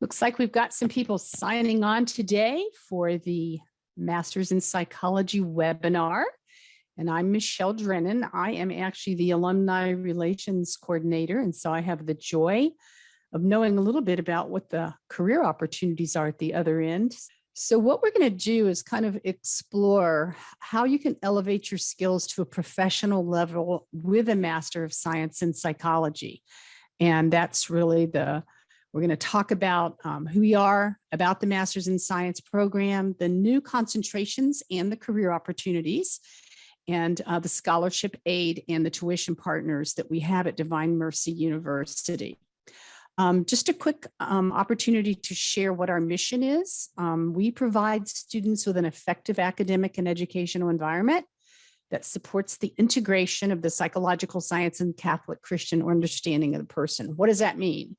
Looks like we've got some people signing on today for the Masters in Psychology webinar. And I'm Michelle Drennan. I am actually the Alumni Relations Coordinator. And so I have the joy of knowing a little bit about what the career opportunities are at the other end. So what we're going to do is kind of explore how you can elevate your skills to a professional level with a Master of Science in Psychology. And that's really we're going to talk about who we are, about the Masters in Science program, the new concentrations and the career opportunities, and the scholarship aid and the tuition partners that we have at Divine Mercy University. Just a quick opportunity to share what our mission is. We provide students with an effective academic and educational environment that supports the integration of the psychological science and Catholic Christian understanding of the person. What does that mean?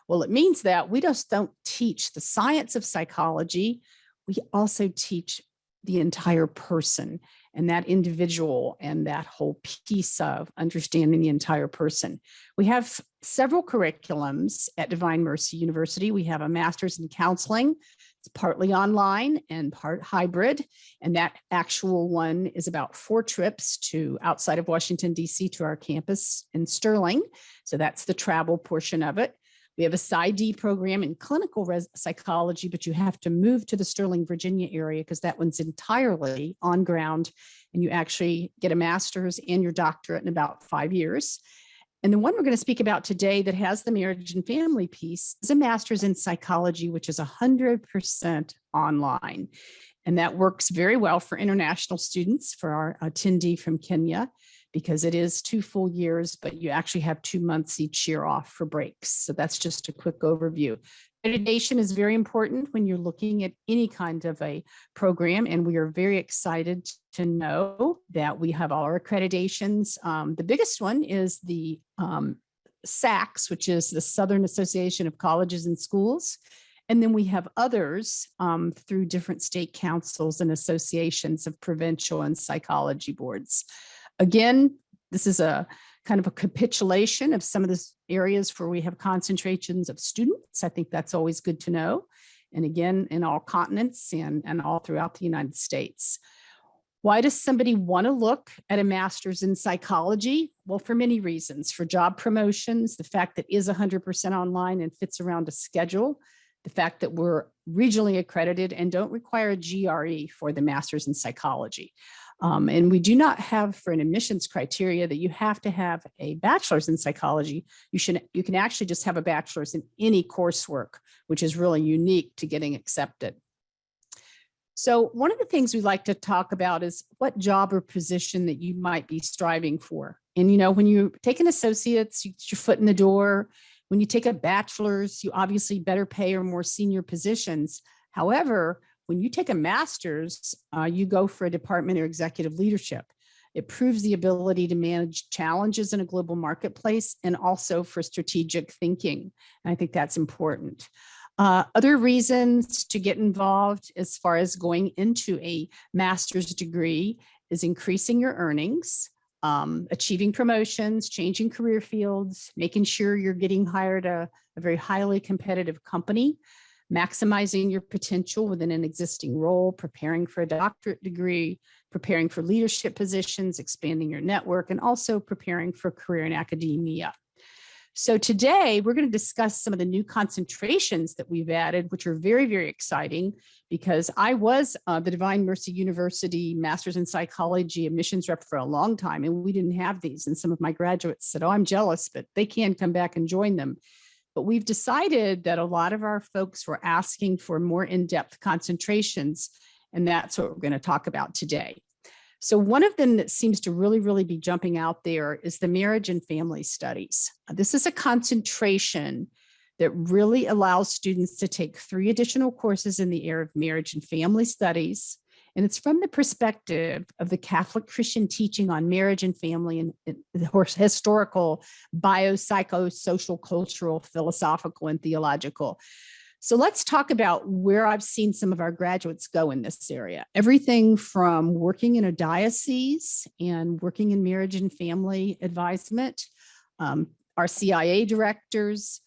Well, it means that we just don't teach the science of psychology. We also teach the entire person and that individual and that whole piece of understanding the entire person. We have several curriculums at Divine Mercy University. We have a master's in counseling. It's partly online and part hybrid. And that actual one is about 4 trips to outside of Washington, D.C. to our campus in Sterling. So that's the travel portion of it. We have a PsyD program in clinical psychology, but you have to move to the Sterling, Virginia area because that one's entirely on ground, and you actually get a master's and your doctorate in about 5 years. And the one we're going to speak about today that has the marriage and family piece is a master's in psychology, which is 100% online. And that works very well for international students, for our attendee from Kenya, because it is 2 full years, but you actually have 2 months each year off for breaks. So that's just a quick overview. Accreditation is very important when you're looking at any kind of a program, and we are very excited to know that we have all our accreditations. The biggest one is the SACS, which is the Southern Association of Colleges and Schools. And then we have others through different state councils and associations of provincial and psychology boards. Again, this is a kind of a capitulation of some of the areas where we have concentrations of students. I think that's always good to know. And again, in all continents and all throughout the United States. Why does somebody want to look at a master's in psychology? Well, for many reasons. For job promotions, the fact that it is 100% online and fits around a schedule, the fact that we're regionally accredited and don't require a GRE for the master's in psychology. And we do not have for an admissions criteria that you have to have a bachelor's in psychology. You can actually just have a bachelor's in any coursework, which is really unique to getting accepted. So one of the things we like to talk about is what job or position that you might be striving for. And, you know, when you take an associate's, you get your foot in the door. When you take a bachelor's, you obviously better pay or more senior positions. However, when you take a master's, you go for a department or executive leadership. It proves the ability to manage challenges in a global marketplace and also for strategic thinking. And I think that's important. Other reasons to get involved as far as going into a master's degree is increasing your earnings, achieving promotions, changing career fields, making sure you're getting hired at a very highly competitive company, maximizing your potential within an existing role, preparing for a doctorate degree, preparing for leadership positions, expanding your network, and also preparing for a career in academia. So today we're going to discuss some of the new concentrations that we've added, which are very, very exciting because I was the Divine Mercy University Master's in Psychology admissions rep for a long time, and we didn't have these. And some of my graduates said, oh, I'm jealous, but they can come back and join them. But we've decided that a lot of our folks were asking for more in-depth concentrations, and that's what we're going to talk about today. So one of them that seems to really, really be jumping out there is the marriage and family studies. This is a concentration that really allows students to take 3 additional courses in the area of marriage and family studies. And it's from the perspective of the Catholic Christian teaching on marriage and family and historical, biopsychosocial, cultural, philosophical, and theological. So let's talk about where I've seen some of our graduates go in this area. Everything from working in a diocese and working in marriage and family advisement, our CIA directors,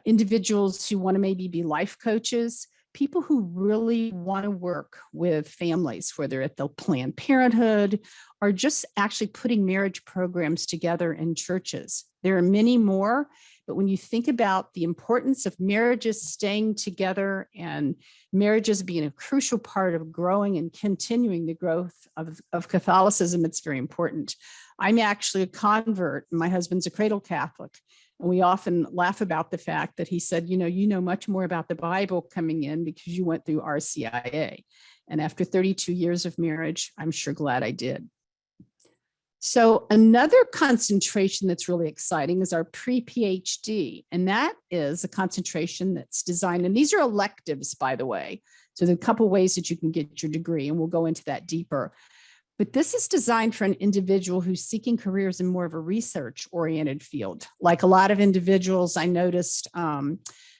individuals who want to maybe be life coaches, people who really want to work with families, whether at the Planned Parenthood or just actually putting marriage programs together in churches. There are many more, but when you think about the importance of marriages staying together and marriages being a crucial part of growing and continuing the growth of Catholicism, it's very important. I'm actually a convert. My husband's a cradle Catholic. And we often laugh about the fact that he said, you know much more about the Bible coming in because you went through RCIA. And after 32 years of marriage, I'm sure glad I did. So another concentration that's really exciting is our pre-PhD. And that is a concentration that's designed, and these are electives, by the way. So there are a couple ways that you can get your degree, and we'll go into that deeper. But this is designed for an individual who's seeking careers in more of a research-oriented field. Like a lot of individuals, I noticed,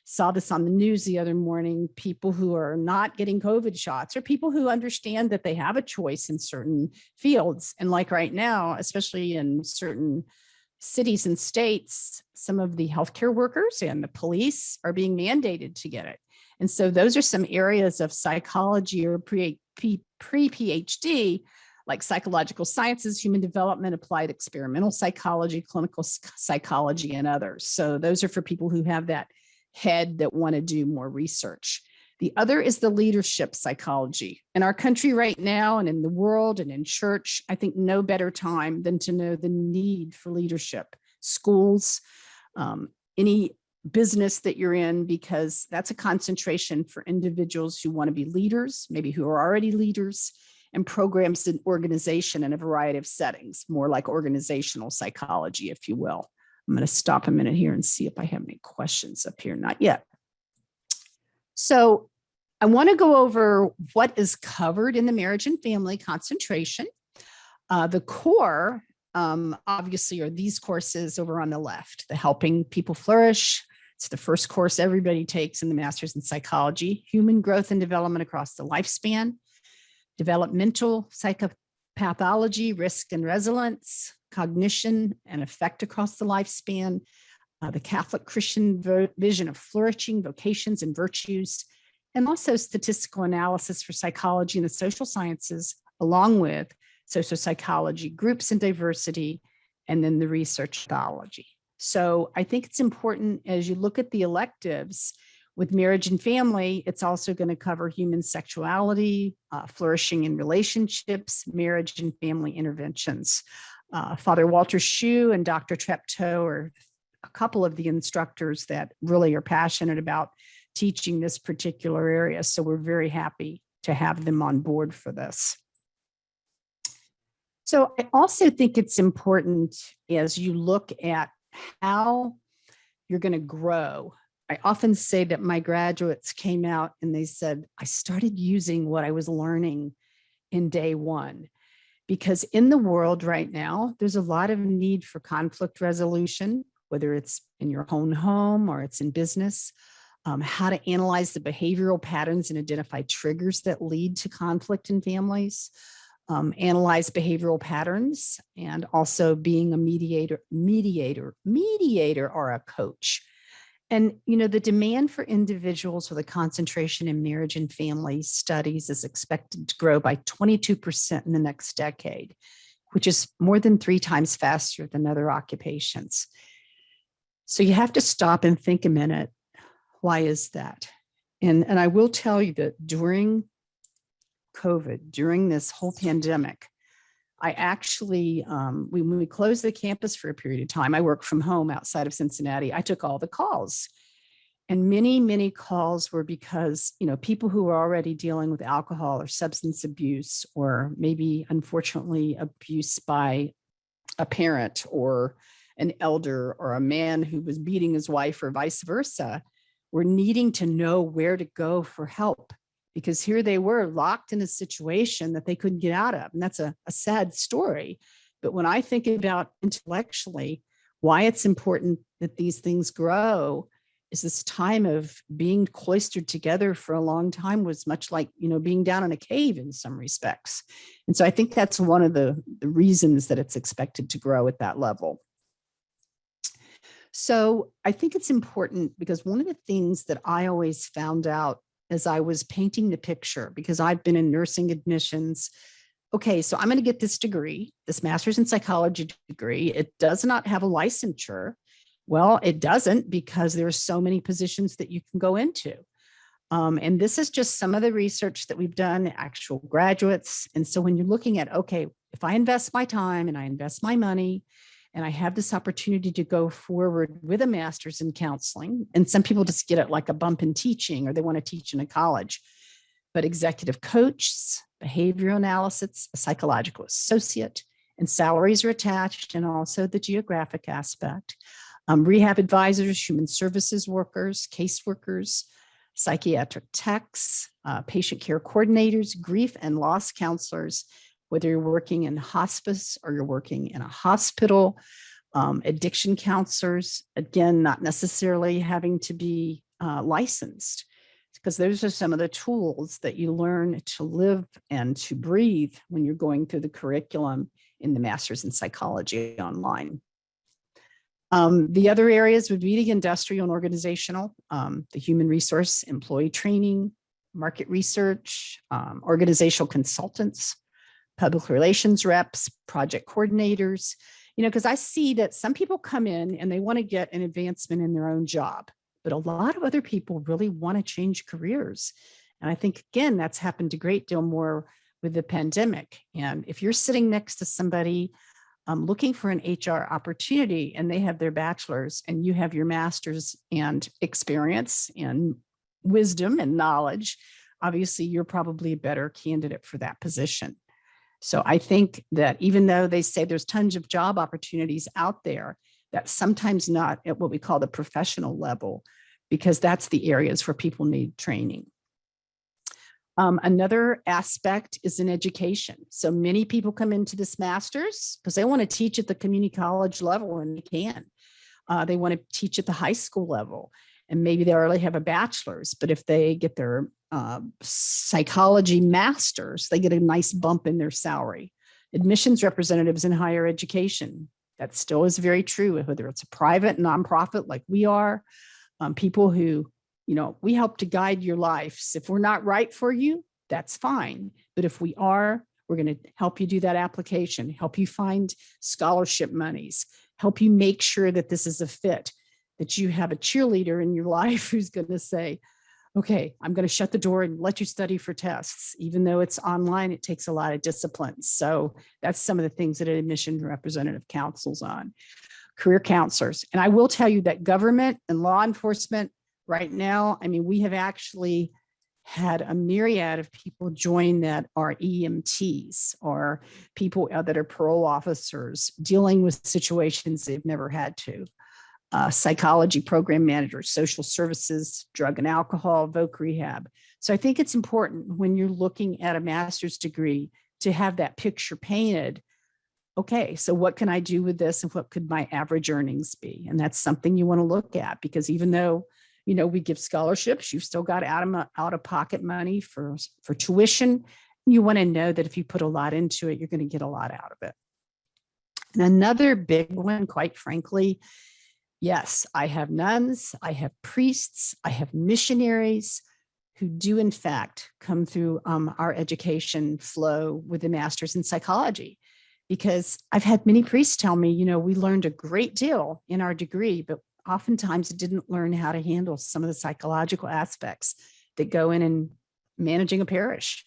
saw this on the news the other morning, people who are not getting COVID shots or people who understand that they have a choice in certain fields. And like right now, especially in certain cities and states, some of the healthcare workers and the police are being mandated to get it. And so those are some areas of psychology or pre-PhD, like psychological sciences, human development, applied experimental psychology, clinical psychology, and others. So those are for people who have that head that want to do more research. The other is the leadership psychology. In our country right now and in the world and in church, I think no better time than to know the need for leadership. Schools, any business that you're in, because that's a concentration for individuals who want to be leaders, maybe who are already leaders, and programs in organization in a variety of settings, more like organizational psychology, if you will. I'm going to stop a minute here and see if I have any questions up here. Not yet. So I want to go over what is covered in the marriage and family concentration. The core, obviously, are these courses over on the left, the Helping People Flourish. It's the first course everybody takes in the Master's in Psychology, Human Growth and Development Across the Lifespan, Developmental Psychopathology, Risk and Resilience, Cognition and Effect Across the Lifespan, the Catholic Christian Vision of Flourishing, Vocations and Virtues, and also Statistical Analysis for Psychology and the Social Sciences, along with Social Psychology, Groups and Diversity, and then the Research Methodology. So I think it's important as you look at the electives with marriage and family, it's also going to cover human sexuality, flourishing in relationships, marriage and family interventions. Father Walter Shue and Dr. Treptow are a couple of the instructors that really are passionate about teaching this particular area. So we're very happy to have them on board for this. So I also think it's important as you look at how you're going to grow. I often say that my graduates came out and they said, I started using what I was learning in day one. Because in the world right now, there's a lot of need for conflict resolution, whether it's in your own home or it's in business, how to analyze the behavioral patterns and identify triggers that lead to conflict in families, analyze behavioral patterns, and also being a mediator or a coach. And, the demand for individuals with a concentration in marriage and family studies is expected to grow by 22% in the next decade, which is more than 3 times faster than other occupations. So you have to stop and think a minute, why is that? And I will tell you that during COVID, during this whole pandemic, I actually, when we closed the campus for a period of time, I worked from home outside of Cincinnati. I took all the calls, and many, many calls were because, people who were already dealing with alcohol or substance abuse, or maybe unfortunately abuse by a parent or an elder or a man who was beating his wife or vice versa, were needing to know where to go for help. Because here they were locked in a situation that they couldn't get out of. And that's a sad story. But when I think about intellectually, why it's important that these things grow is this time of being cloistered together for a long time was much like, being down in a cave in some respects. And so I think that's one of the reasons that it's expected to grow at that level. So I think it's important because one of the things that I always found out as I was painting the picture, because I've been in nursing admissions. Okay, so I'm going to get this degree, this master's in psychology degree. It does not have a licensure. Well, it doesn't because there are so many positions that you can go into. And this is just some of the research that we've done, actual graduates. And so when you're looking at, okay, if I invest my time and I invest my money and I have this opportunity to go forward with a master's in counseling, and some people just get it like a bump in teaching or they want to teach in a college, but executive coach, behavioral analysis, a psychological associate, and salaries are attached, and also the geographic aspect. Rehab advisors, human services workers, caseworkers, psychiatric techs, patient care coordinators, grief and loss counselors, whether you're working in hospice or you're working in a hospital, addiction counselors, again, not necessarily having to be licensed, because those are some of the tools that you learn to live and to breathe when you're going through the curriculum in the Master's in Psychology online. The other areas would be the industrial and organizational, the human resource, employee training, market research, organizational consultants, public relations reps, project coordinators, because I see that some people come in and they want to get an advancement in their own job, but a lot of other people really want to change careers. And I think, again, that's happened a great deal more with the pandemic. And if you're sitting next to somebody looking for an HR opportunity and they have their bachelor's and you have your master's and experience and wisdom and knowledge, obviously you're probably a better candidate for that position. So I think that even though they say there's tons of job opportunities out there, that's sometimes not at what we call the professional level, because that's the areas where people need training. Another aspect is in education. So many people come into this master's because they want to teach at the community college level, and they can. They want to teach at the high school level, and maybe they already have a bachelor's, but if they get their psychology master's, they get a nice bump in their salary. Admissions representatives in higher education, that still is very true, whether it's a private nonprofit like we are, people who, we help to guide your lives. If we're not right for you, that's fine. But if we are, we're going to help you do that application, help you find scholarship monies, help you make sure that this is a fit, that you have a cheerleader in your life who's going to say, okay, I'm going to shut the door and let you study for tests. Even though it's online, it takes a lot of discipline. So that's some of the things that an admission representative counsels on. Career counselors. And I will tell you that government and law enforcement right now, we have actually had a myriad of people join that are EMTs or people that are parole officers dealing with situations they've never had to. Psychology program managers, social services, drug and alcohol, voc rehab. So I think it's important when you're looking at a master's degree to have that picture painted. Okay, so what can I do with this and what could my average earnings be? And that's something you want to look at, because even though we give scholarships, you've still got out of pocket money for tuition. You want to know that if you put a lot into it, you're going to get a lot out of it. And another big one, quite frankly, yes, I have nuns, I have priests, I have missionaries who do in fact come through our education flow with the master's in psychology. Because I've had many priests tell me, we learned a great deal in our degree, but oftentimes didn't learn how to handle some of the psychological aspects that go in managing a parish.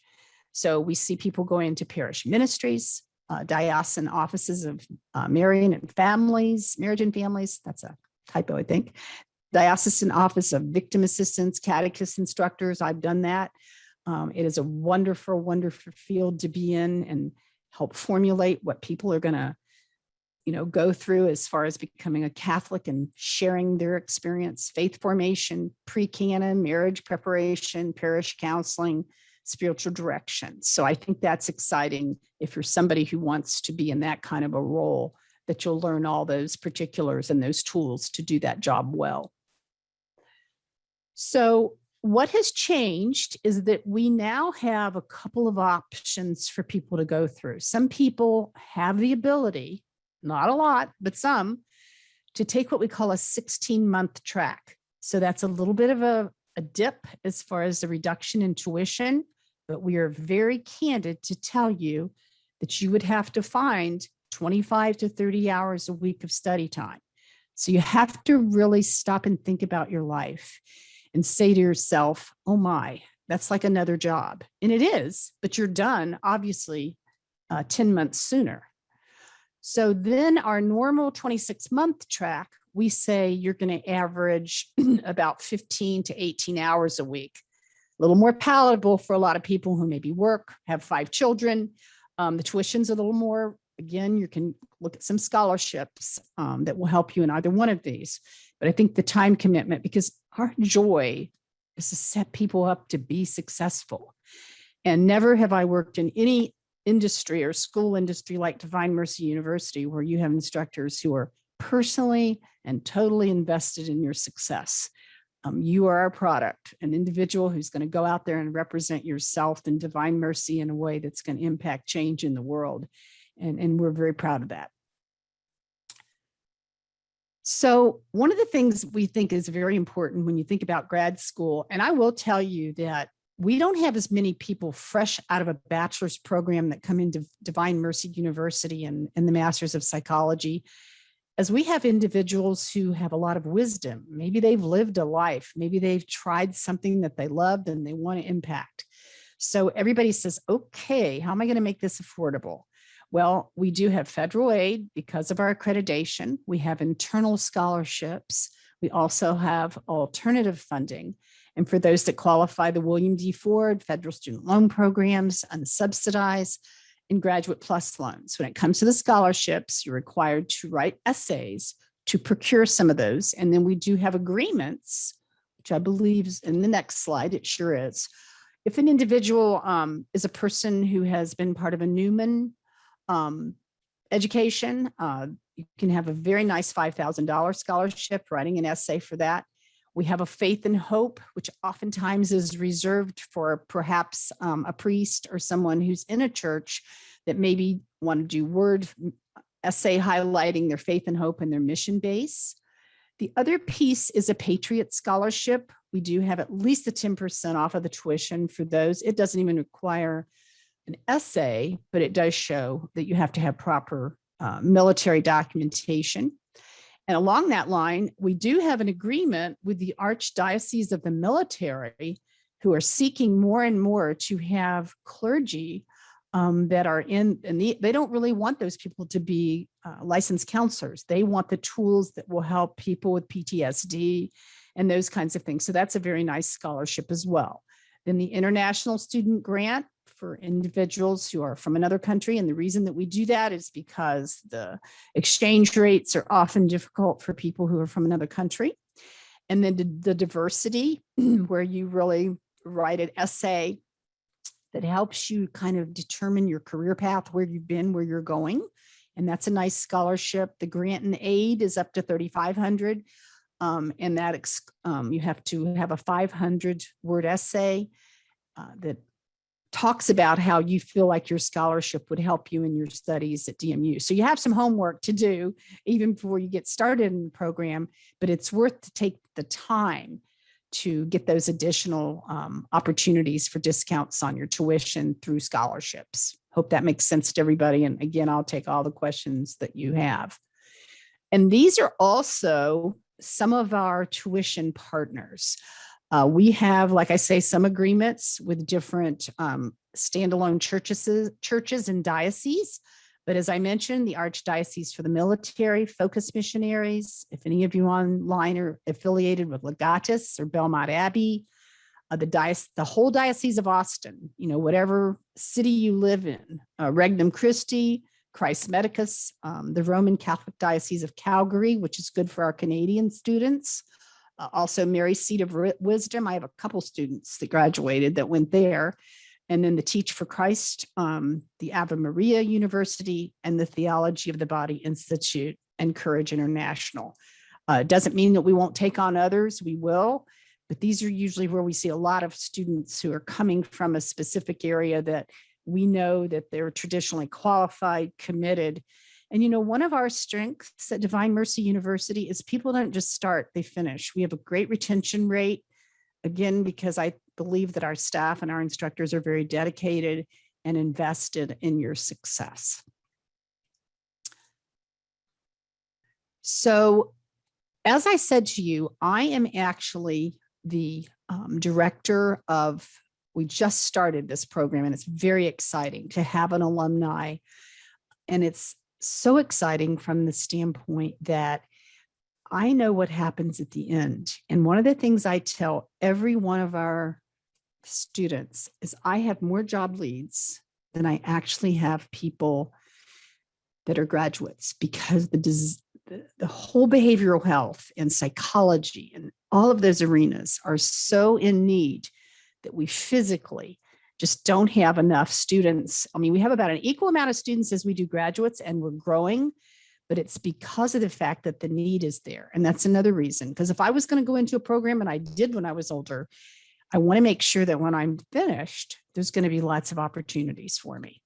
So we see people going into parish ministries, diocesan offices of marriage and families, that's a typo, I think. Diocesan office of victim assistance, catechist instructors, I've done that. It is a wonderful, wonderful field to be in and help formulate what people are going to go through as far as becoming a Catholic and sharing their experience, faith formation, pre-canon, marriage preparation, parish counseling, spiritual direction. So I think that's exciting if you're somebody who wants to be in that kind of a role, that you'll learn all those particulars and those tools to do that job well. So what has changed is that we now have a couple of options for people to go through. Some people have the ability, not a lot, but some, to take what we call a 16-month track. So that's a little bit of a dip as far as the reduction in tuition, but we are very candid to tell you that you would have to find 25 to 30 hours a week of study time. So you have to really stop and think about your life and say to yourself, oh my, that's like another job. And it is, but you're done, obviously, 10 months sooner. So then our normal 26-month track, we say you're going to average about 15 to 18 hours a week. A little more palatable for a lot of people who maybe work, have 5 children. The tuition's a little more, again, you can look at some scholarships that will help you in either one of these. But I think the time commitment, because our joy is to set people up to be successful. And never have I worked in any industry or school industry like Divine Mercy University, where you have instructors who are personally and totally invested in your success. You are our product, an individual who's going to go out there and represent yourself and Divine Mercy in a way that's going to impact change in the world. And we're very proud of that. So one of the things we think is very important when you think about grad school, and I will tell you that we don't have as many people fresh out of a bachelor's program that come into Divine Mercy University and the Masters of Psychology, as we have individuals who have a lot of wisdom. Maybe they've lived a life. Maybe they've tried something that they loved and they want to impact. So everybody says, okay, how am I going to make this affordable? Well, we do have federal aid because of our accreditation. We have internal scholarships. We also have alternative funding. And for those that qualify, the William D. Ford federal student loan programs, unsubsidized, and Graduate Plus loans. When it comes to the scholarships, you're required to write essays to procure some of those. And then we do have agreements, which I believe is in the next slide, it sure is. If an individual is a person who has been part of a Newman education, you can have a very nice $5,000 scholarship, writing an essay for that. We have a Faith and Hope, which oftentimes is reserved for perhaps a priest or someone who's in a church that maybe want to do word essay highlighting their faith and hope and their mission base. The other piece is a Patriot Scholarship. We do have at least a 10% off of the tuition for those. It doesn't even require an essay, but it does show that you have to have proper military documentation. And along that line, we do have an agreement with the Archdiocese of the Military, who are seeking more and more to have clergy that are in, and they don't really want those people to be licensed counselors. They want the tools that will help people with PTSD and those kinds of things. So that's a very nice scholarship as well. Then the International Student Grant for individuals who are from another country. And the reason that we do that is because the exchange rates are often difficult for people who are from another country. And then the diversity, where you really write an essay that helps you kind of determine your career path, where you've been, where you're going. And that's a nice scholarship. The grant and aid is up to $3,500. And that you have to have a 500-word essay that talks about how you feel like your scholarship would help you in your studies at DMU. So you have some homework to do even before you get started in the program, but it's worth to take the time to get those additional opportunities for discounts on your tuition through scholarships. Hope that makes sense to everybody. And again, I'll take all the questions that you have. And these are also some of our tuition partners. We have, like I say, some agreements with different standalone churches and dioceses. But as I mentioned, the Archdiocese for the Military, Focus Missionaries, if any of you online are affiliated with Legatus or Belmont Abbey, the whole Diocese of Austin, whatever city you live in, Regnum Christi, Christ Medicus, the Roman Catholic Diocese of Calgary, which is good for our Canadian students. Also Mary's Seat of Wisdom. I have a couple students that graduated that went there. And then the Teach for Christ, the Ave Maria University, and the Theology of the Body Institute and Courage International. It doesn't mean that we won't take on others, we will, but these are usually where we see a lot of students who are coming from a specific area that we know that they're traditionally qualified, committed, And, you know, one of our strengths at Divine Mercy University is people don't just start, they finish. We have a great retention rate, again, because I believe that our staff and our instructors are very dedicated and invested in your success. So, as I said to you, I am actually the director of, we just started this program, and it's very exciting to have an alumni. And it's so exciting from the standpoint that I know what happens at the end. And one of the things I tell every one of our students is I have more job leads than I actually have people that are graduates, because the whole behavioral health and psychology and all of those arenas are so in need that we physically just don't have enough students. I mean, we have about an equal amount of students as we do graduates, and we're growing, but it's because of the fact that the need is there. And that's another reason, because if I was going to go into a program, and I did when I was older, I want to make sure that when I'm finished, there's going to be lots of opportunities for me.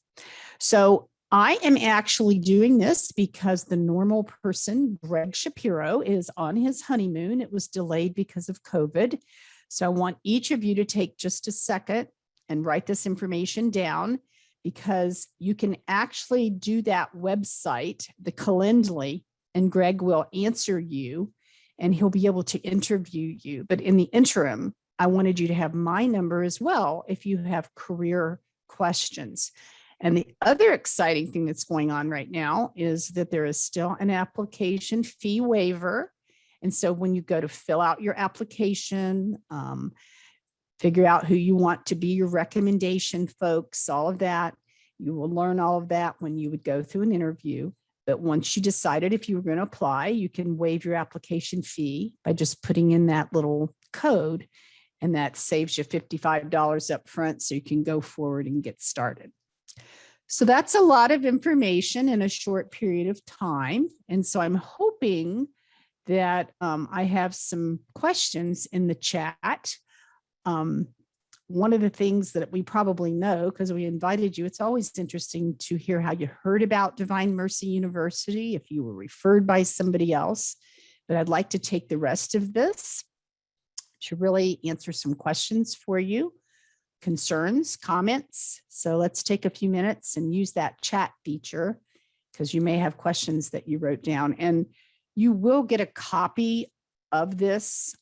So I am actually doing this because the normal person, Greg Shapiro, is on his honeymoon. It was delayed because of COVID. So I want each of you to take just a second and write this information down, because you can actually do that website, the Calendly, and Greg will answer you and he'll be able to interview you. But in the interim, I wanted you to have my number as well if you have career questions. And the other exciting thing that's going on right now is that there is still an application fee waiver. And so when you go to fill out your application, figure out who you want to be your recommendation folks, all of that, you will learn all of that when you would go through an interview. But once you decided if you were going to apply, you can waive your application fee by just putting in that little code, and that saves you $55 up front so you can go forward and get started. So that's a lot of information in a short period of time. And so I'm hoping that I have some questions in the chat. One of the things that we probably know, because we invited you, it's always interesting to hear how you heard about Divine Mercy University, if you were referred by somebody else. But I'd like to take the rest of this to really answer some questions for you, concerns, comments. So let's take a few minutes and use that chat feature, because you may have questions that you wrote down, and you will get a copy of this.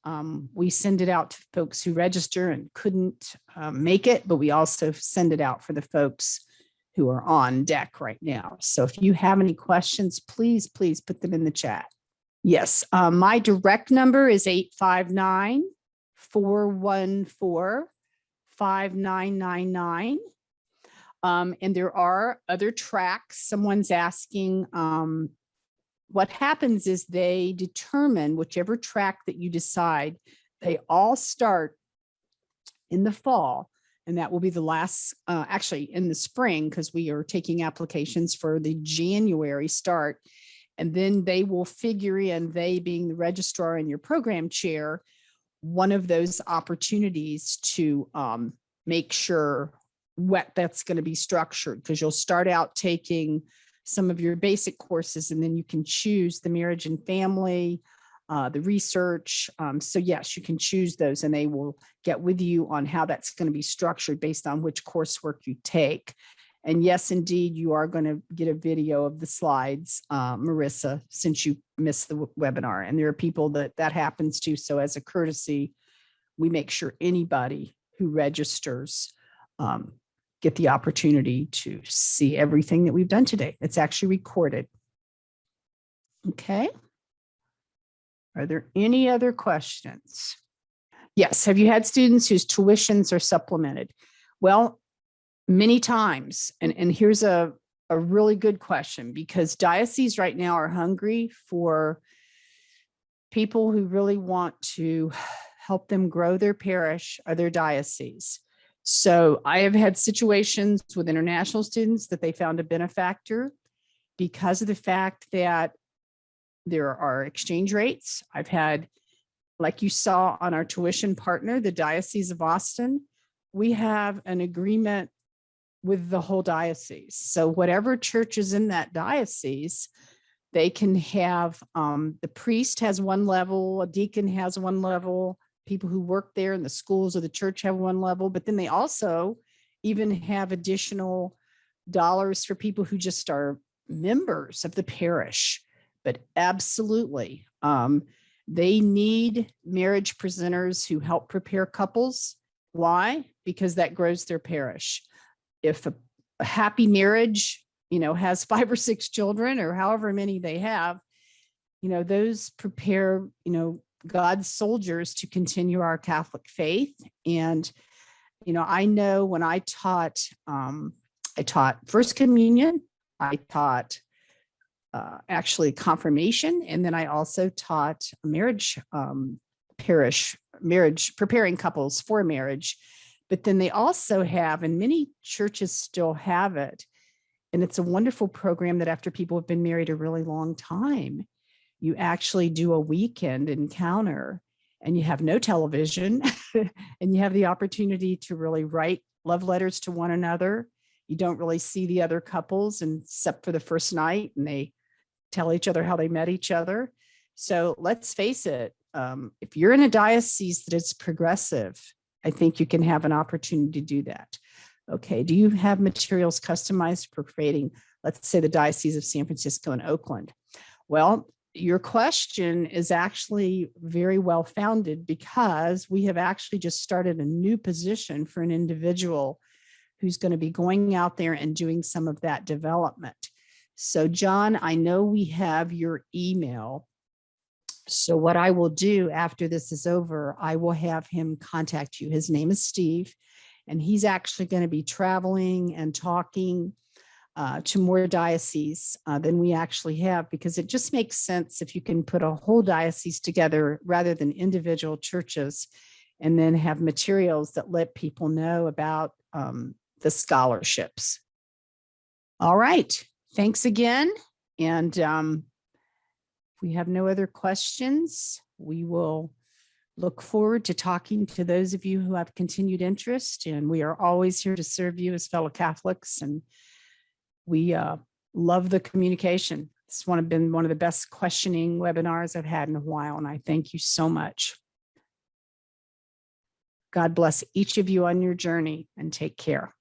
We send it out to folks who register and couldn't make it, but we also send it out for the folks who are on deck right now. So if you have any questions, please put them in the chat. Yes, my direct number is 859-414-5999. And there are other tracks. Someone's asking, what happens is they determine whichever track that you decide, they all start in the fall. And that will be the last, actually in the spring, because we are taking applications for the January start. And then they will figure in, they being the registrar and your program chair, one of those opportunities to make sure what that's going to be structured, because you'll start out taking some of your basic courses, and then you can choose the marriage and family, the research. So yes, you can choose those, and they will get with you on how that's going to be structured based on which coursework you take. And yes, indeed, you are going to get a video of the slides, Marissa, since you missed the webinar. And there are people that happens to. So as a courtesy, we make sure anybody who registers get the opportunity to see everything that we've done today. It's actually recorded. Okay. Are there any other questions? Yes. Have you had students whose tuitions are supplemented? Well, many times. And here's a really good question, because dioceses right now are hungry for people who really want to help them grow their parish or their diocese. So I have had situations with international students that they found a benefactor because of the fact that there are exchange rates. I've had, like you saw on our tuition partner, the Diocese of Austin, we have an agreement with the whole diocese. So whatever church is in that diocese, they can have, the priest has one level, a deacon has one level, people who work there in the schools of the church have one level, but then they also even have additional dollars for people who just are members of the parish. But absolutely, they need marriage presenters who help prepare couples. Why? Because that grows their parish. If a happy marriage, has 5 or 6 children or however many they have, those prepare, God's soldiers to continue our Catholic faith. And, I know when I taught First Communion, I taught actually confirmation, and then I also taught marriage, preparing couples for marriage. But then they also have, and many churches still have it, and it's a wonderful program that after people have been married a really long time, you actually do a weekend encounter and you have no television and you have the opportunity to really write love letters to one another. You don't really see the other couples except for the first night, and they tell each other how they met each other. So let's face it, if you're in a diocese that is progressive, I think you can have an opportunity to do that. Okay, do you have materials customized for creating, let's say, the Diocese of San Francisco and Oakland? Well, your question is actually very well founded, because we have actually just started a new position for an individual who's going to be going out there and doing some of that development. So John, I know we have your email. So what I will do after this is over, I will have him contact you. His name is Steve, and he's actually going to be traveling and talking to more dioceses than we actually have, because it just makes sense if you can put a whole diocese together rather than individual churches, and then have materials that let people know about the scholarships. All right, thanks again. And if we have no other questions, we will look forward to talking to those of you who have continued interest. And we are always here to serve you as fellow Catholics. And we love the communication. It's been one of the best questioning webinars I've had in a while. And I thank you so much. God bless each of you on your journey, and take care.